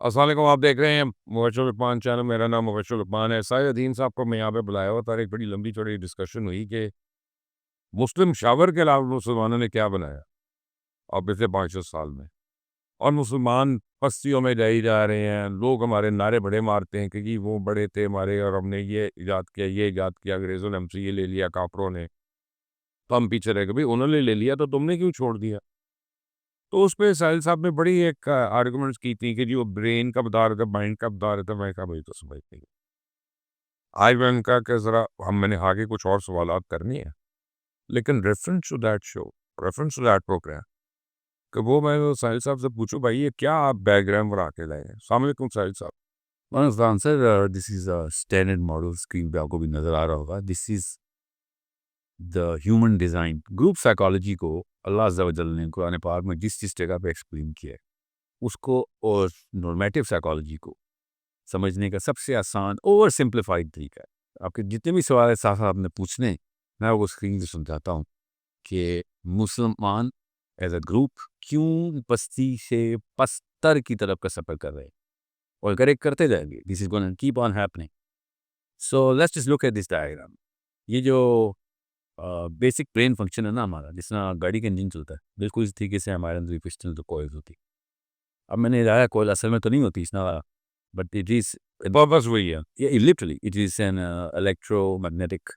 अस्सलाम वालेकुम, आप देख रहे हैं मुबशर उस्मान चैनल। मेरा नाम मुबशर उस्मान है। साहिर साहब को मैं यहाँ पे बुलाया हुआ था। एक बड़ी लंबी चौड़ी डिस्कशन हुई कि मुस्लिम शावर के अलावा मुसलमानों ने क्या बनाया और पिछले 500 साल में, और मुसलमान पस्तियों में जाई जा रहे हैं। लोग हमारे नारे बड़े मारते हैं कि जी वो बड़े थे हमारे और हमने ये ईजाद किया, ये ईजाद किया, अंग्रेज़ों ने हमसे ये ले लिया, काफरों ने, तो हम पीछे रह गए। भाई उन्होंने ले लिया तो तुमने क्यों छोड़ दिया? तो उस पे साहिल साहब ने बड़ी एक आर्गुमेंट्स की थी कि जी वो ब्रेन का बता रहे थे, माइंड का बता रहे थे। मैं कहा भाई तो समझ नहीं। आज मैंने कहा कि ज़रा मैंने आगे कुछ और सवालात करनी है, लेकिन reference to that show, reference to that programme, कि वो मैं साहिल साहब से पूछूँ भाई ये क्या आप बैकग्राउंड बना के लाए हैं? अस्सलाम वालेकुम साहिल साहब। One of the answer, this is a standard model screen पे आपको भी नज़र आ रहा होगा. This is the human design. Group psychology को अल्लाह अज़्ज़ा व जल ने कुरान पाक में जिस जगह पे एक्सप्लेन किया है, उसको और नॉर्मेटिव साइकोलॉजी को समझने का सबसे आसान ओवर सिंप्लीफाइड तरीका है. आपके जितने भी सवाल है साथ-साथ आपने पूछने हैं, मैं आपको स्क्रीन से समझाता हूँ कि मुसलमान एज़ अ ग्रुप क्यों पस्ती से पस्तर की तरफ का सफ़र कर रहे हैं और करेक्ट करते जाएंगे. This is gonna keep on happening. So let's just look at this diagram. ये जो बेसिक ब्रेन फंक्शन है ना हमारा, जिस तरह गाड़ी का इंजन चलता है, बिल्कुल इस तरीके से हमारे अंदर पिस्टन तो कॉइल्स होती है. अब मैंने बताया कॉइल असल में तो नहीं होती इतना, बट इट इज पर्पस वही है। Literally it is an electromagnetic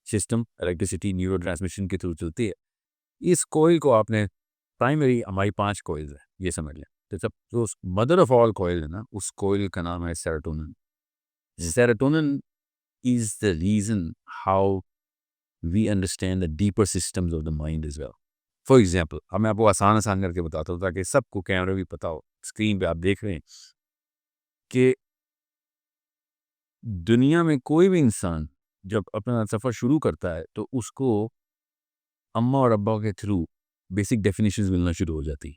system. Electricity neuro transmission के थ्रू चलती है. इस कॉइल को आपने प्राइमरी हमारी 5 कॉइल्स है ये समझ लें. तो सब जो मदर ऑफ ऑल कॉइल है ना, उस कॉइल का नाम है serotonin. Serotonin is the reason how we understand the deeper systems of the mind as well. For example, अब मैं आपको आसान आसान करके बताता हूँ ताकि सबको कैमरे भी पता हो. स्क्रीन पे आप देख रहे हैं कि दुनिया में कोई भी इंसान जब अपना सफ़र शुरू करता है तो उसको अम्मा और अब्बा के थ्रू बेसिक डेफिनेशंस मिलना शुरू हो जाती है.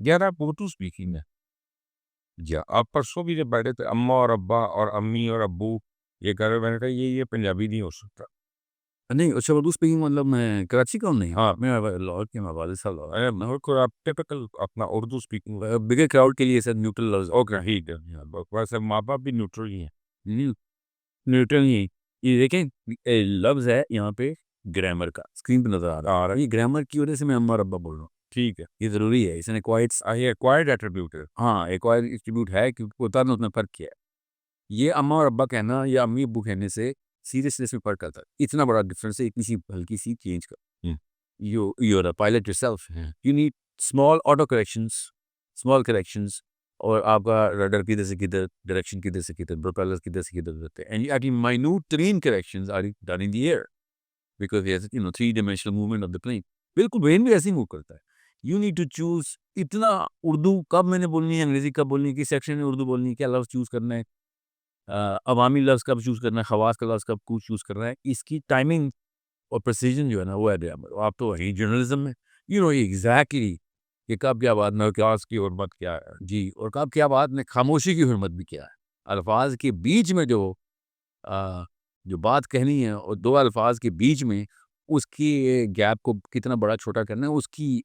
यार आप उर्दू स्पीकिंग है। या आप परसों भी जब बैठे थे अम्मा और अब्बा और अम्मी और अब्बू ये कर रहे, मैंने कहा ये पंजाबी नहीं हो सकता। नहीं, अच्छा उर्दू स्पीकिंग मतलब मैं कराची का हूँ. नहीं, हाँ, मैं लाहौर के, मैं वालिद साहब लाहौर. अरे बिल्कुल आप टिपिकल अपना उर्दू स्पीकिंग। बिगर क्राउड के लिए सर न्यूट्रल लफ्ज़ है. ओके ठीक है। वैसे माँ बाप भी न्यूट्रल ही हैं। न्यू न्यूटन ही. ये देखें लफ्ज़ है यहाँ पे ग्रामर का, स्क्रीन पे नज़र आ रहा है. ये ग्रामर की वजह से मैं अम्मा और अब्बा बोल रहा हूँ. ठीक है। ये ज़रूरी है. इसने क्वाइट, ये एक्वायर्ड एट्रीब्यूट है। हाँ, एक्वायर एट्रीब्यूट है क्योंकि होता ना उसमें फ़र्क किया है. ये अम्मा और अब्बा कहना या अम्मी अब्बू कहने से सीरियसनेस में फ़र्क आता है. इतना बड़ा डिफरेंस है इतनी सी हल्की सी चेंज का. हुँ। You are a pilot yourself. You need small auto corrections, small corrections. और आपका रडर किधर से किधर, डायरेक्शन किधर से किधर, प्रोपेलर किधर से किधर रहते हैं. And eighty minute train corrections are done in the air because he has three dimensional movement of the plane. बिल्कुल ब्रेन भी ऐसे ही मूव करता है. यू नीड टू चूज़ इतना उर्दू कब मैंने बोलनी है, अंग्रेज़ी कब बोलनी है, किस सेक्शन में उर्दू बोलनी है, क्या लफ्ज़ चूज़ करना है, अवामी लफ्ज़ कब चूज़ करना है, ख़वास का लफ्ज़ कब चूज़ करना है. इसकी टाइमिंग और प्रिसिजन जो है ना वो है ग्रामर. आप तो वही जर्नलिज्म में यू नो एग्ज़ैक्टली कि कब क्या बात में क्या क्लास की हुर्मत क्या है? जी, और कब क्या बात में खामोशी की हुर्मत भी क्या है. अल्फ़ाज़ के बीच में अ, जो बात कहनी है और 2 अल्फ़ाज़ के बीच में उसकी गैप को कितना बड़ा छोटा करना है, उसकी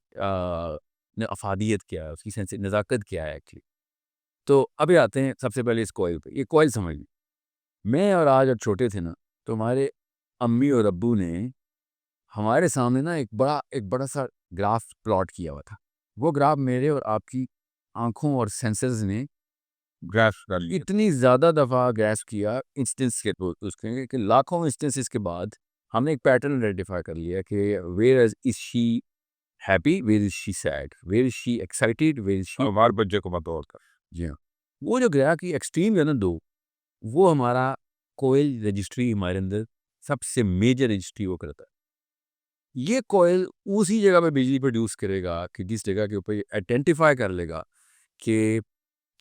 अफ़ादियत क्या है, उसकी सेंस नज़ाकत क्या है एक्चुअली. तो अभी आते हैं सबसे पहले इस कॉइल पे. ये कॉइल समझ लीजिए. मैं और आज जब छोटे थे ना, तो हमारे अम्मी और अब्बू ने हमारे सामने ना एक बड़ा-सा ग्राफ प्लॉट किया हुआ था. वो ग्राफ मेरे और आपकी आँखों और सेंसेस ने ग्रास्प कर लिया। इतनी ज़्यादा दफ़ा ग्रैस्प किया इंस्टेंस के उसके कि लाखों इंस्टेंसेस के बाद हमने एक पैटर्न आइडेंटिफ़ाई कर लिया कि where is she happy, where is she sad, where is she excited, where is she. अब हर बच्चे को पता होता है। जी हाँ. वो जो ग्राफ की एक्सट्रीम है ना 2, वो हमारा कोयल रजिस्ट्री हमारे अंदर सबसे मेजर रजिस्ट्री वो करता है. ये कॉइल उसी जगह पे बिजली प्रोड्यूस करेगा कि जिस जगह के ऊपर ये आइडेंटिफाई कर लेगा कि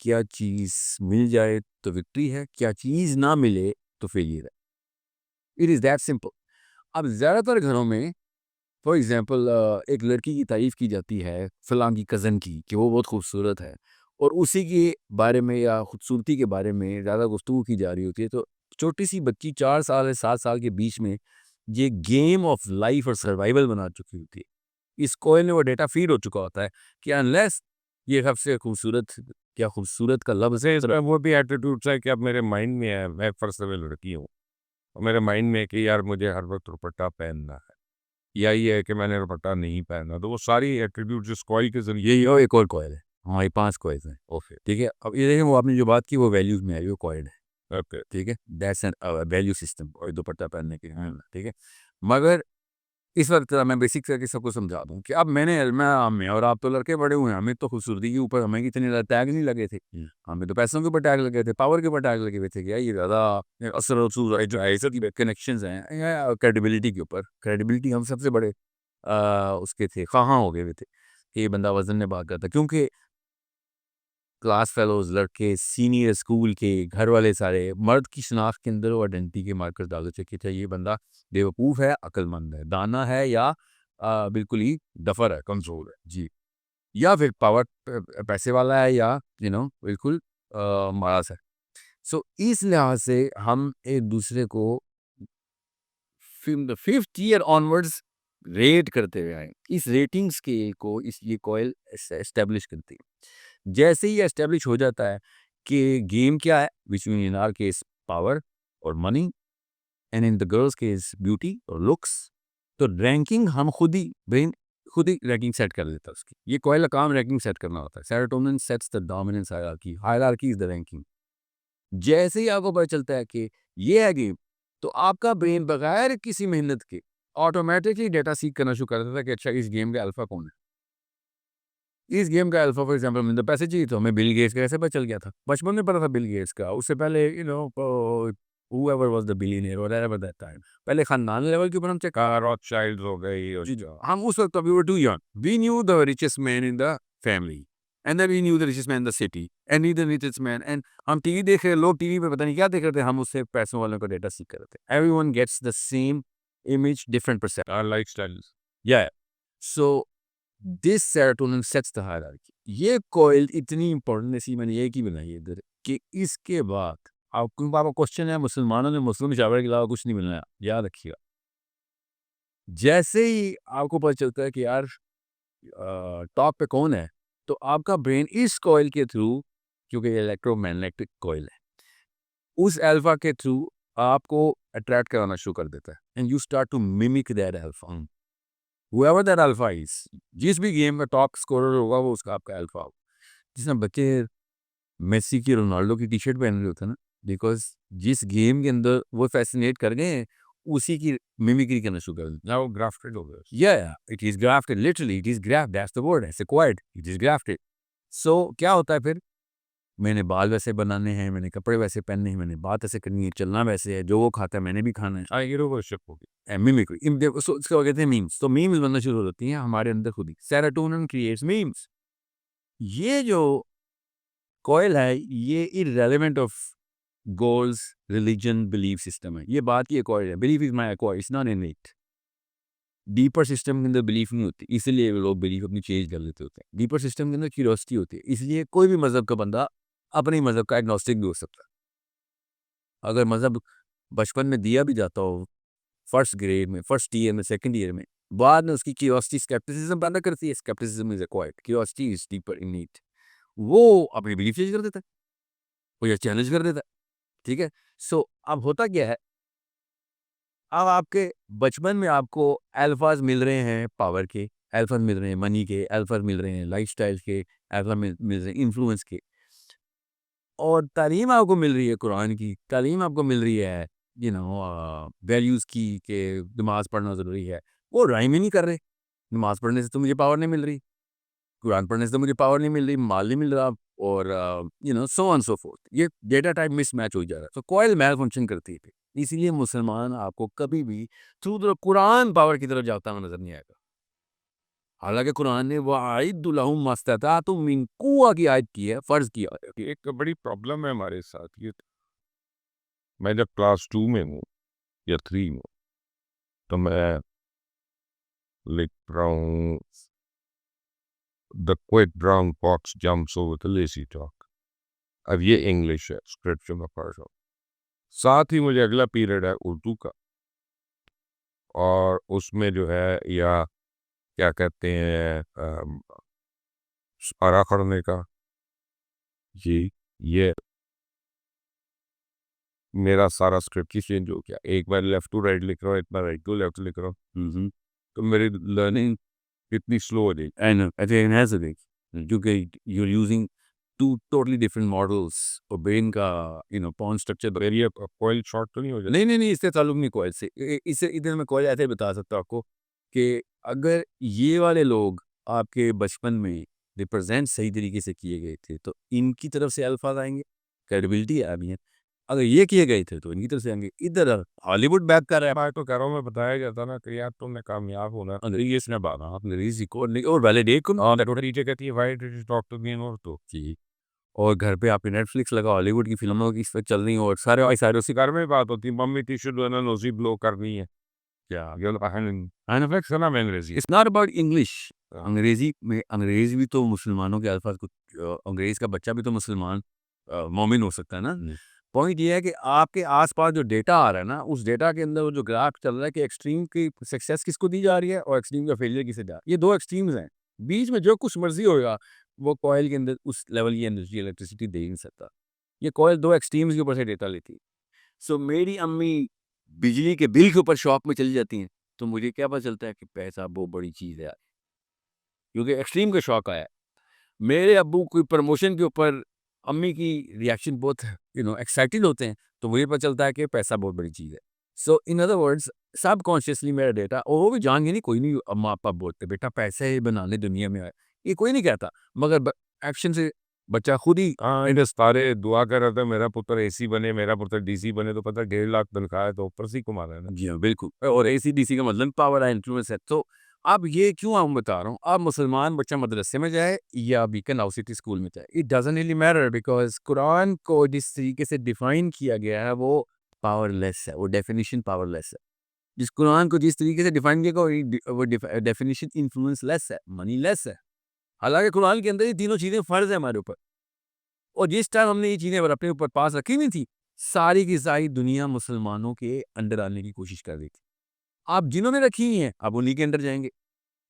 क्या चीज़ मिल जाए तो विक्ट्री है, क्या चीज़ ना मिले तो फेलियर है. It is that simple. अब ज़्यादातर घरों में फॉर एग्ज़ाम्पल एक लड़की की तारीफ़ की जाती है फलाँ की कज़न की कि वो बहुत खूबसूरत है और उसी के बारे में या खूबसूरती के बारे में ज़्यादा गुफ्तगू की जा रही होती है. तो छोटी-सी बच्ची 4 साल या 7 साल के बीच में ये गेम ऑफ लाइफ़ और सर्वाइवल बना चुकी होती है. इस कॉइल में वो डेटा फ़ीड हो चुका होता है कि अनलेस ये सबसे खूबसूरत, क्या खूबसूरत का लफ्ज़ है। इसमें वो भी एटीट्यूड है कि अब मेरे माइंड में है, मैं फर्स्ट में लड़की हूँ और मेरे माइंड में है कि यार मुझे हर वक्त दुपट्टा पहनना है, या ये है कि मैंने दुपट्टा नहीं पहना, तो वो सारी एटीट्यूड जिस कॉइल के जरिए ये एक और कॉइल है, हमारी 5 कॉइल्स हैं। ओके ठीक है, अब ये देखें, वो आपने जो बात की वो वैल्यूज़ में आई, वो कॉइल है। ओके ठीक है, दैट्स एन वैल्यू सिस्टम और दुपट्टा पहनने के, हाँ, ठीक है। मगर इस वक्त मैं बेसिक करके सबको समझा दूं कि अब मैं हमें और आप तो लड़के बड़े हुए हैं, हमें तो खूबसूरती के ऊपर हमें इतने टैग नहीं लगे थे, हमें तो पैसों के ऊपर टैग लगे थे, पावर के ऊपर टैग लगे हुए थे, क्या ये ज़्यादा असर रसूल जो ऐसे कनेक्शंस हैं या क्रेडिबिलिटी के ऊपर। क्रेडिबिलिटी हम सबसे बड़े उसके थे, कहाँ हो गए हुए थे कि ये बंदा वजन में बात करता, क्योंकि क्लास फेलोज, लड़के, सीनियर स्कूल के, घर वाले सारे, मर्द की शनाख्त के अंदर वो आइडेंटिटी के मार्कर डाल देते कि अच्छा ये बंदा बेवकूफ़ है, अक्लमंद है, दाना है, या बिल्कुल ही डफर है, कमज़ोर है। जी, या फिर पावर पैसे वाला है, या बिल्कुल माड़ा सा है। सो इस लिहाज से हम एक दूसरे को the fifth year onwards rate करते हुए आए। इस रेटिंग स्केल को इस ये कॉइल एस्टेब्लिश करती है। जैसे ही एस्टेब्लिश हो जाता है कि गेम क्या है, which mean in our case power और money, and in the girls case beauty और लुक्स, तो रैंकिंग हम खुद ही रैंकिंग सेट कर देता है उसकी। ये कॉइल का काम रैंकिंग सेट करना होता है। Serotonin sets the dominance hierarchy, hierarchy is the ranking. जैसे ही आपको पता चलता है कि ये है गेम, तो आपका ब्रेन बगैर किसी मेहनत के ऑटोमेटिकली डेटा सीक करना शुरू कर देता है कि अच्छा इस गेम का अल्फा कौन है। इस गेम का अल्फा फॉर एग्जांपल मुझे पैसे चाहिए, तो हमें बिल गेट्स का कैसे पता चल गया था, बचपन में पता था बिल गेट्स का। उससे पहले whoever was the billionaire or whatever that time, पहले खानदान लेवल के ऊपर हम चेक। रॉथशाइल्ड हो गई और जी, हम उस वक्त, we were too young, we knew the richest man in the family and then we knew the richest man in the city and he the richest man, and हम टीवी देख रहे, लोग टीवी पे पता नहीं क्या देख रहे थे, हम उससे पैसों वालों का डेटा सीख कर रहे थे। Everyone gets the same image, different perception. Lifestyles. Yeah, so this serotonin sets the hierarchy. ये कॉइल इतनी इंपॉर्टेंट, इसी मैंने एक ही बनाई है इधर, कि इसके बाद आपका क्वेश्चन है, मुसलमानों ने मुस्लिम शावर के अलावा कुछ नहीं बनाया, याद रखिएगा। जैसे ही आपको पता चलता है कि यार टॉप पे कौन है, तो आपका ब्रेन इस कॉइल के थ्रू, क्योंकि ये इलेक्ट्रोमैग्नेटिक कॉइल है, उस अल्फा के थ्रू आपको अट्रैक्ट कराना शुरू कर देता है, and you start to mimic that alpha, whoever that alpha is। जिस भी गेम का टॉप स्कोरर होगा वो उसका आपका अल्फा होगा। जिसमें बच्चे मेसी की, रोनाल्डो की टी-शर्ट पहन रहे होते हैं ना, बिकॉज़ जिस गेम के अंदर वो फैसिनेट कर गए हैं, उसी की मिमिक्री करना शुरू कर देते हैं। ना वो ग्राफ्टेड हो गया। Yeah, it is grafted, literally it is graft, that's the word, it's acquired, it is grafted। So क्या होता है फिर? मैंने बाल वैसे बनाने हैं, मैंने कपड़े वैसे पहनने हैं, मैंने बात ऐसे करनी है, चलना वैसे है, जो वो खाता है मैंने भी खाना है। हाँ, हीरो वर्शिप हो गई। मिमिक्री, सो इसको कहते हैं मीम्स। तो मीम्स बनना शुरू हो जाती हैं हमारे अंदर खुद ही। Serotonin creates memes. ये जो कॉइल है, ये irrelevant of goals, religion, belief system है। ये बात की एक कॉइल है, belief is my coil, it's not innate. Deeper system के अंदर बिलीफ नहीं होती, इसलिए लोग बिलीफ अपनी चेंज कर लेते होते हैं। डीपर सिस्टम के अंदर क्यूरियोसिटी होती है, इसलिए कोई भी मजहब का बंदा अपने मजहब का एग्नोस्टिक भी हो सकता है। अगर मजहब बचपन में दिया भी जाता हो, फर्स्ट ग्रेड में, फर्स्ट ईयर में, सेकंड ईयर में, बाद में उसकी क्यूरियोसिटी स्केप्टिसिज्म पैदा करती है। Scepticism is acquired, curiosity is deeper innate. वो अपनी बिलीफ चेंज कर देता है, वो ये चैलेंज कर देता है। ठीक है, सो अब होता क्या है, अब आपके बचपन में आपको अल्फाज मिल रहे हैं पावर के, अल्फाज मिल रहे हैं मनी के, अल्फाज मिल रहे हैं लाइफस्टाइल के, अल्फा मिल रहे हैं इन्फ्लुएंस के, और तालीम आपको मिल रही है कुरान की, तालीम आपको मिल रही है वैल्यूज़ की, कि नमाज़ पढ़ना ज़रूरी है। वो राइम ही नहीं कर रहे। नमाज़ पढ़ने से तो मुझे पावर नहीं मिल रही, कुरान पढ़ने से तो मुझे पावर नहीं मिल रही, माल नहीं मिल रहा, और सो ऑन सो फोर्थ। ये डेटा टाइप मिसमैच हो जा रहा है, तो कॉइल मैल फंक्शन करती है फिर। इसीलिए मुसलमान आपको कभी भी थ्रू द कुरान पावर की तरफ जाता हुआ नज़र नहीं आएगा। हालाँकि कुरान ने वअइद्दु लहुम मस्तताअतुम मिन कुव्वा की आयत की है, फ़र्ज़ किया है। एक बड़ी प्रॉब्लम है हमारे साथ ये, मैं जब क्लास 2 में हूँ या 3 में, तो मैं लिख रहा हूँ the quick brown fox jumps over the lazy dog. अब ये इंग्लिश है, स्क्रिप्चर में पढ़ रहा हूँ। साथ ही मुझे अगला पीरियड है उर्दू का, और उसमें जो है, या क्या कहते हैं, सारा करने का, जी। ये मेरा सारा स्क्रिप्ट ही चेंज हो गया। एक बार लेफ्ट टू राइट लिख रहा हूँ, एक बार राइट टू लेफ्ट लिख रहा हूँ, हुँ, हुँ। तो मेरी लर्निंग इतनी स्लो हो गई। And it has a way क्योंकि you're using 2 totally different models और ब्रेन का pawn structure मेरी ये कॉइल शॉर्ट तो नहीं हो जाती? नहीं, इससे ताल्लुक नहीं कॉइल से। इससे इधर मैं कॉइल ऐसे बता सकता हूँ आपको कि अगर ये वाले लोग आपके बचपन में रिप्रेज़ेंट सही तरीके से किए गए थे, तो इनकी तरफ से अल्फ़ाज़ आएँगे, क्रेडिबिलिटी आ रही है। अगर ये किए गए थे, तो इनकी तरफ से आएँगे। इधर हॉलीवुड बैक कर रहा है। मैं तो कह रहा हूँ, मैं बताया जाता ना कि यार तुमने कामयाब होना, अंग्रेज़ी इसने बाना, अंग्रेज़ी सीखो और वैलिडेट करो। हाँ, तो टीचर कहती है why did you talk to me in Urdu? जी, और घर पे आपने नेटफ्लिक्स लगा, हॉलीवुड की फ़िल्मों की इस वक़्त चल रही हैं और सारे उसी घर में बात होती है, मम्मी टिश्यू जो है ना नोज़ी ब्लो करनी है। क्या ये नेटफ्लिक्स है ना में अंग्रेजी। It's not about English. हाँ। अंग्रेज़ी में अंग्रेज़ भी तो मुसलमानों के अल्फ़ाज़ कुछ अंग्रेज़ का बच्चा भी तो मुसलमान मोमिन हो सकता है ना। पॉइंट ये है कि आपके आस-पास जो डेटा आ रहा है ना, उस डेटा के अंदर वो जो ग्राफ चल रहा है कि एक्सट्रीम की सक्सेस किसको दी जा रही है और एक्सट्रीम का फेलियर किसे जा रहा है। ये 2 एक्सट्रीम्स हैं। बीच में जो कुछ मर्ज़ी होएगा, वो कॉइल के अंदर उस लेवल की एनर्जी इलेक्ट्रिसिटी दे ही नहीं सकता। ये कॉइल 2 एक्सट्रीम्स के ऊपर से डेटा लेती है। सो मेरी अम्मी बिजली के बिल के ऊपर शॉक में चली जाती हैं, तो मुझे क्या पता चलता है कि पैसा बहुत बड़ी चीज़ है यार, क्योंकि एक्सट्रीम का शॉक आया है। मेरे अब्बू कोई प्रमोशन के ऊपर अम्मी की रिएक्शन बहुत एक्साइटेड होते हैं, तो मुझे पता चलता है कि पैसा बहुत बड़ी चीज़ है। सो इन अदर वर्ड्स सबकॉन्शियसली मेरा डेटा और वो भी जान के नहीं, कोई नहीं अम्मा-पापा बोलते बेटा पैसे बनाने दुनिया में आए, ये कोई नहीं कहता, मगर एक्शन से बच्चा खुद ही हाँ, इन्हें सारे दुआ कर रहे थे मेरा पुत्र एसी बने, मेरा पुत्र डीसी बने, तो पता 1.5 लाख तनख्वाह है तो ऊपर से ही कमा रहा है ना। जी हाँ, बिल्कुल और एसी-डीसी का मतलब पावर है, इन्फ्लुएंस है। तो अब ये क्यों मैं बता रहा हूँ, अब मुसलमान बच्चा मदरसे में जाए या बीकन हाउस सिटी स्कूल में जाए, it doesn't really matter because Quran को जिस तरीके से डिफाइन किया गया है, वो पावरलेस है, वो डेफिनिशन पावरलेस है। जिस कुरान को जिस तरीके से डिफाइन किया गया, वो डेफिनिशन इन्फ्लुएंसलेस है, मनीलेस है। हालाँकि कुरान के अंदर ये तीनों चीज़ें फ़र्ज़ है हमारे ऊपर और जिस टाइम हमने ये चीज़ें अपने ऊपर पास रखी हुई थी, सारी की सारी दुनिया मुसलमानों के अंडर आने की कोशिश कर रही थी। आप जिन्होंने रखी हुई हैं, आप उन्हीं के अंडर जाएँगे।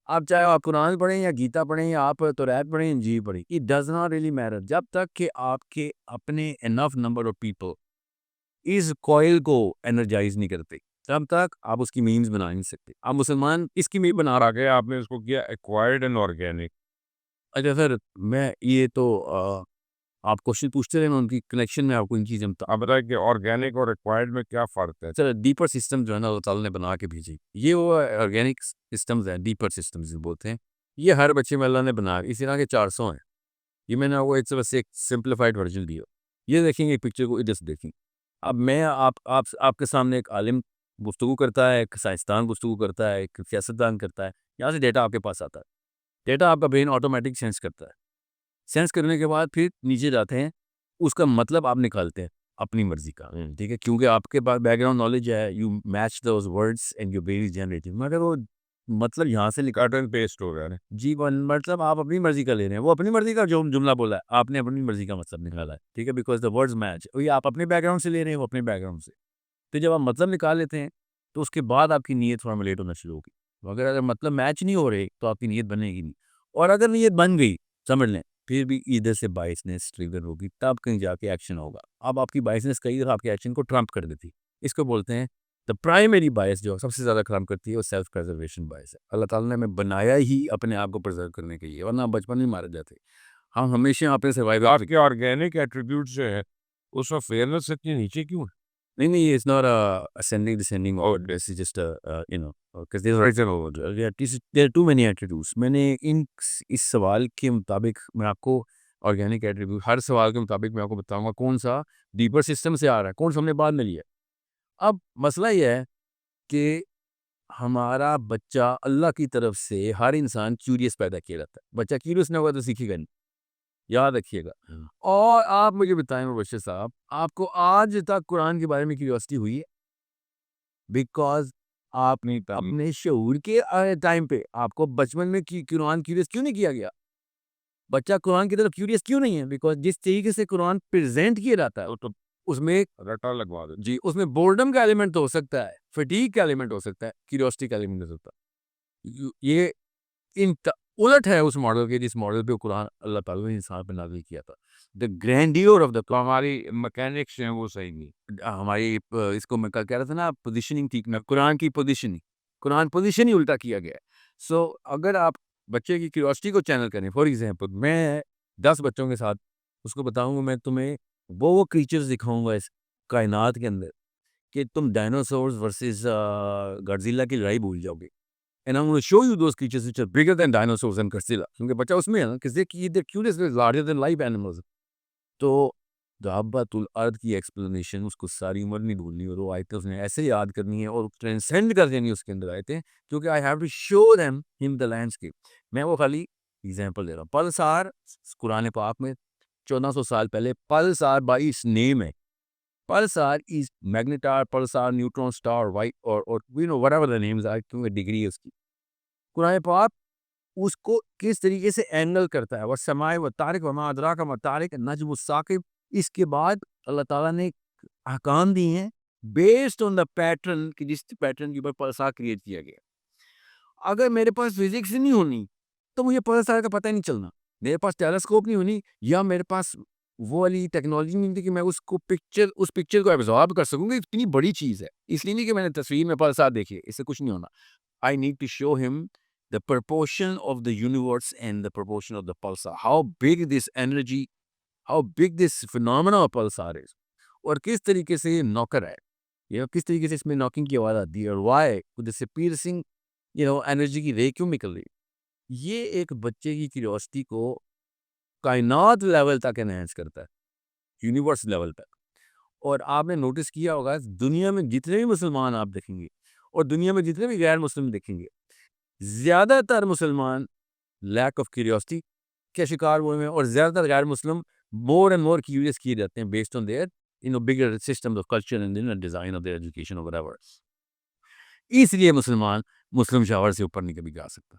आप चाहे आप कुरान पढ़ें या गीता पढ़ें या आप तौरात पढ़ें, इंजील पढ़ें, it does not really matter जब तक कि आपके अपने इनफ नंबर ऑफ पीपल इस कॉइल को एनर्जाइज़ नहीं करते, तब तक आप उसकी मीम्स बना नहीं सकते। आप मुसलमान इसकी मीम बना रहा आगे आपने इसको किया एक्वायर्ड एंड ऑर्गेनिक। अच्छा सर, मैं ये तो आप क्वेश्चन पूछते रहे, मैं उनकी कनेक्शन में आपको इन चीज़ें बता आप बताइए कि ऑर्गेनिक और एक्वायर्ड में क्या फ़र्क है? सर, डीपर सिस्टम जो है ना अल्लाह ताला ने बना के भेजी। ये वो ऑर्गेनिक सिस्टम्स हैं, डीपर सिस्टम्स जिसे बोलते हैं। ये हर बच्चे में अल्लाह ने बना इसी तरह के 400 हैं। ये मैंने आपको एक से बस एक सिंप्लीफाइड वर्ज़न दिया। ये देखेंगे एक पिक्चर को इधर से देखें। अब मैं आपके सामने एक आलिम गुफ्तगू करता है, एक साइंसदान गुफ्तगू करता है, एक सियासतदान करता है। यहाँ से डेटा आपके पास आता है। डेटा आपका ब्रेन ऑटोमैटिक सेंस करता है। सेंस करने के बाद फिर नीचे जाते हैं, उसका मतलब आप निकालते हैं अपनी मर्ज़ी का, ठीक है? क्योंकि आपके पास बैकग्राउंड नॉलेज है, you match those words and your brain is generating मगर वो मतलब यहाँ से कट एंड पेस्ट हो रहा है। जी, वन मतलब आप अपनी मर्ज़ी का ले रहे हैं। वो अपनी मर्ज़ी का जो जुमला बोला है, आपने अपनी मर्ज़ी का मतलब निकाला है, ठीक है? बिकॉज़ द वर्ड्स मैच वही आप अपने बैकग्राउंड से ले रहे हैं, वो अपने बैकग्राउंड से। तो जब आप मतलब निकाल लेते हैं, तो उसके बाद आपकी नीयत फॉर्मुलेट होना शुरू होगी। अगर मतलब मैच नहीं हो रहे, तो आपकी नीयत बनेगी नहीं और अगर नीयत बन गई, समझ लें, फिर भी इधर से बायसनेस ट्रिगर होगी, तब कहीं जाके एक्शन होगा। अब आपकी बायसनेस कई दफ़ा आपके एक्शन को ट्रम्प कर देती है। इसको बोलते हैं द प्राइमरी बायस जो सबसे ज़्यादा काम करती है, वो सेल्फ प्रिजर्वेशन बायस है। अल्लाह ताला ने हमें बनाया ही अपने आप को प्रिजर्व करने के लिए, वरना हम बचपन में मारे जाते। हम हमेशा अपने सर्वाइवल आपके ऑर्गेनिक एट्रीब्यूट्स जो है, उसमें फेयरनेस इतनी नीचे क्यों है? नहीं, it's not a ascending, descending order. This is just because there's right and wrong. There are too many attributes. मैंने इस सवाल के मुताबिक मैं आपको ऑर्गेनिक एट्रीब्यूट हर सवाल के मुताबिक मैं आपको बताऊंगा कौन सा डीपर सिस्टम से आ रहा है, कौन सा हमने बाद में लिया है। अब मसला ये है कि हमारा बच्चा अल्लाह की तरफ से हर इंसान क्यूरियस पैदा किया जाता है। बच्चा क्यूरियस ना होगा तो सीखेगा नहीं, याद रखिएगा। और आप मुझे बताएं मुबश्शिर साहब, आपको आज तक कुरान के बारे में क्यूरियोसिटी हुई है? बिकॉज़ आप नहीं था। अपने शऊर के टाइम पे आपको बचपन में कुरान क्यूरियस क्यों नहीं किया गया? बच्चा कुरान की तरफ क्यूरियस क्यों नहीं है? बिकॉज़ जिस तरीके से कुरान प्रेज़ेंट किया जाता है, तो उसमें रटा लगवा दो। जी, उसमें बोर्डम का एलिमेंट तो हो सकता है, फटीग का एलिमेंट हो सकता है, क्यूरियोसिटी का एलिमेंट नहीं हो सकता। ये इन त उलट है उस मॉडल के जिस मॉडल पे कुरान अल्लाह ताला ने इंसान पे नाज़िल किया था। द ग्रैंडियर ऑफ द तो हमारी मैकेनिक्स हैं वो सही नहीं। हमारी इसको मैं कल कह रहा था ना पोजीशनिंग ठीक ना कुरान की पोजीशनिंग, कुरान पोजीशन ही उल्टा किया गया है। सो अगर आप बच्चे की क्यूरियोसिटी को चैनल करें, फॉर एग्ज़ाम्पल मैं 10 बच्चों के साथ उसको बताऊँगा मैं तुम्हें वो क्रीचर्स दिखाऊँगा इस कायनात के अंदर कि तुम डायनासोर्स वर्सेस गॉडज़िला की लड़ाई भूल जाओगे। And I am gonna show you those creatures which are bigger than dinosaurs and Godzilla क्योंकि बच्चा उसमें है ना किसी की the curious is larger than life animals. तो दाब्बतुल अर्द की एक्सप्लेनेशन उसको सारी उम्र नहीं भूलनी और वो आयतें उसने ऐसे याद करनी है और ट्रांसेंड कर देनी है उसके अंदर आयतें क्योंकि I have to show them in the landscape. मैं वो खाली एग्जांपल दे रहा हूँ। पल्सार कुरान पाक में 1400 साल पहले पल्सार बाई इट्स नेम है। Pulsar is magnetar, pulsar, neutron star, white और you know whatever the names are क्योंकि डिग्री है उसकी। कुरान पाक उसको किस तरीके से एंगल करता है, वस्समाए व तारिक वमा अदराका मा तारिक नज्मुस साकिब। इसके बाद अल्लाह ताला ने अहकाम दिए हैं बेस्ड ऑन द पैटर्न कि जिस पैटर्न के ऊपर पल्सार क्रिएट किया गया। अगर मेरे पास फिजिक्स ही नहीं होनी तो मुझे पल्सार का पता ही नहीं चलना। मेरे पास टेलीस्कोप नहीं होनी या मेरे पास वो वाली टेक्नोलॉजी नहीं थी कि मैं उसको उस पिक्चर को एब्जॉर्ब कर सकूंगा। इतनी बड़ी चीज़ है इसलिए नहीं कि मैंने तस्वीर में पल्सार देखी है, इससे कुछ नहीं होना। I need to show him the proportion of the universe and the proportion of the pulsar. How big this energy, how big this phenomena of pulsar is. और किस तरीके से ये नॉकर है, ये किस तरीके से इसमें नॉकिंग की आवाज़ आती है और वाई जैसे piercing एनर्जी की रे क्यों निकल रही है। ये एक बच्चे की क्यूरियोसिटी को कायनात लेवल तक एनहांस करता है, यूनिवर्स लेवल तक। और आपने नोटिस किया होगा दुनिया में जितने भी मुसलमान आप देखेंगे और दुनिया में जितने भी गैर मुस्लिम देखेंगे, ज़्यादातर मुसलमान लैक ऑफ क्यूरियोसिटी के शिकार हुए हैं और ज़्यादातर गैर मुस्लिम मोर एंड मोर क्यूरियस किए जाते हैं based on their bigger system of culture and design of their education और व्हाटएवर। इसलिए मुसलमान मुस्लिम शावर से ऊपर नहीं कभी जा सकता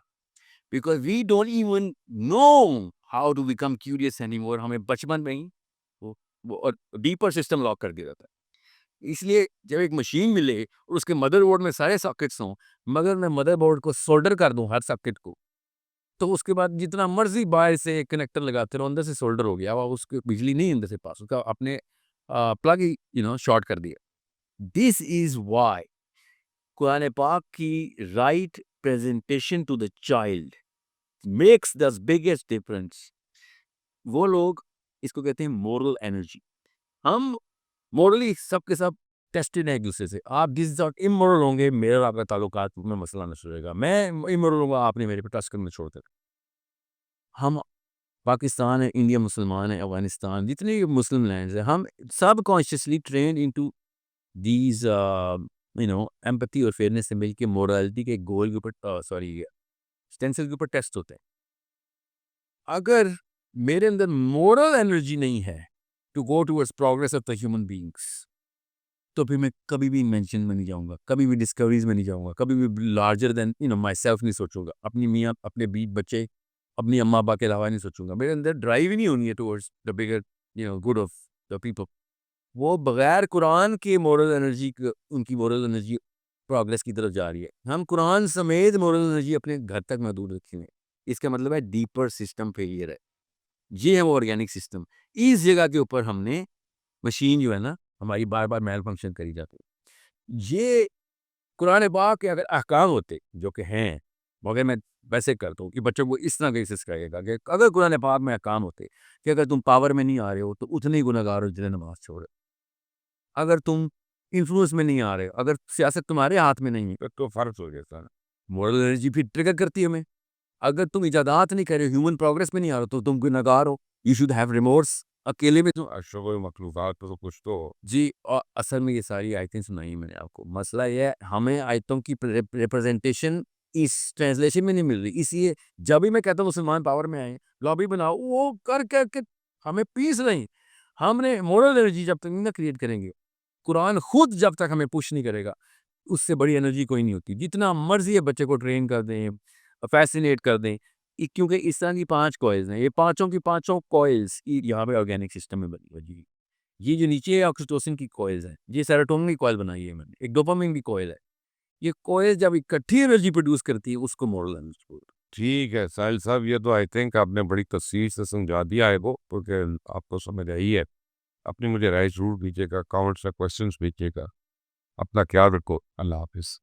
because we don't even know how to become curious anymore. हमें बचपन में ही वो और डीपर सिस्टम लॉक कर दिया जाता है। इसलिए जब एक मशीन मिले और उसके मदरबोर्ड में सारे सॉकेट्स हों, मगर मैं मदरबोर्ड को सोल्डर कर दूँ हर सॉकेट को, तो उसके बाद जितना मर्ज़ी बाहर से कनेक्टर लगाते रहो, अंदर से सोल्डर हो गया, अब उसको बिजली नहीं अंदर से पास, उसका अपने प्लग ही शॉर्ट कर दिया। This is why Quran Pak की right presentation to the child makes the biggest difference. वो लोग इसको कहते हैं मोरल एनर्जी। हम मोरली सब के सब टेस्टेड हैं एक-दूसरे से। आप जिस साथ इमोरल होंगे, मेरा और आपका ताल्लुकात में मसला न शुरू। मैं इमोरल होऊँगा, आपने मेरे पे ट्रस्ट करना छोड़ देना। हम पाकिस्तान है, इंडिया मुसलमान है, अफ़गानिस्तान जितने भी मुस्लिम लैंड्स हैं, हम subconsciously trained into these empathy और फेयरनेस से मिलके मोरालिटी के गोल के ऊपर स्टेंसिल के ऊपर टेस्ट होते हैं। अगर मेरे अंदर मोरल एनर्जी नहीं है to go towards progress of the human beings तो फिर मैं कभी भी इन्वेंशन में नहीं जाऊँगा, कभी भी डिस्कवरीज़ में नहीं जाऊँगा, कभी भी लार्जर देन माई सेल्फ नहीं सोचूँगा। अपनी मियाँ, अपने बीच बच्चे, अपनी अम्मा-अब्बा के अलावा नहीं सोचूँगा। मेरे अंदर ड्राइव ही नहीं होनी है towards the bigger good of the people. वो बगैर कुरान के मोरल एनर्जी क उनकी मोरल एनर्जी प्रोग्रेस की तरफ जा रही है। हम कुरान समेत मोरल एनर्जी अपने घर तक महदूद रखेंगे। इसका मतलब है डीपर सिस्टम फेलियर है। ये है वो ऑर्गेनिक सिस्टम। इस जगह के ऊपर हमने मशीन जो है ना, हमारी बार-बार मेल फंक्शन करी जाती है। ये कुरान पाक के अगर अहकाम होते, जो कि हैं, मगर मैं वैसे करता हूँ कि बच्चों को इस तरह के से सिखाइएगा कि अगर कुरान पाक में अहकाम होते कि अगर तुम पावर में नहीं आ रहे हो, तो उतने ही गुनहगार हो जितने नमाज़ छोड़ रहे हो। अगर तुम इन्फ्लुएंस में नहीं आ रहे हो, अगर सियासत तुम्हारे हाथ में नहीं है, फिर तो फ़र्क हो गया था। मोरल एनर्जी फिर ट्रिगर करती है हमें। अगर तुम इजादात नहीं कर रहे हो, ह्यूमन प्रोग्रेस में नहीं आ रहे हो, तो तुम गुनहगार हो। You should have remorse. अकेले में तो अशरफ़ुल मखलूक़ात तो कुछ तो हो। जी और असल में ये सारी आयतें सुनाई मैंने आपको। मसला ये है हमें आयतों की रिप्रेजेंटेशन इस ट्रांसलेशन में नहीं मिल रही। इसलिए जब भी मैं कहता हूँ मुसलमान पावर में आए, लॉबी बनाओ, वो कर के हमें पीस नहीं। हमने मोरल एनर्जी जब तक नहीं ना क्रिएट करेंगे, कुरान खुद जब तक हमें पुश नहीं करेगा, उससे बड़ी एनर्जी कोई नहीं होती। जितना मर्ज़ी है बच्चे को ट्रेन कर दें, फैसिनेट कर दें। क्योंकि इस तरह की 5 कॉइल्स हैं, ये पाँचों की पाँचों कॉइल्स यहाँ पे ऑर्गेनिक सिस्टम में बनी हुई है जी। ये जो नीचे है ऑक्सीटोसिन की कॉइल्स हैं, ये सेरोटोनिन की कॉइल बनाई है मैंने, एक डोपामाइन की कॉइल है। ये कॉइल जब इकट्ठी एनर्जी प्रोड्यूस करती है उसको मोरल एनर्जी बोलते हैं। ठीक है साहिल साहब, ये तो आई थिंक आपने बड़ी तफसील से समझा दिया है वो, क्योंकि आपको समझ आई है। अपनी मुझे राय ज़रूर दीजिएगा, कमेंट्स में क्वेश्चंस भेजिएगा। अपना ख्याल रखो। अल्लाह हाफिज़।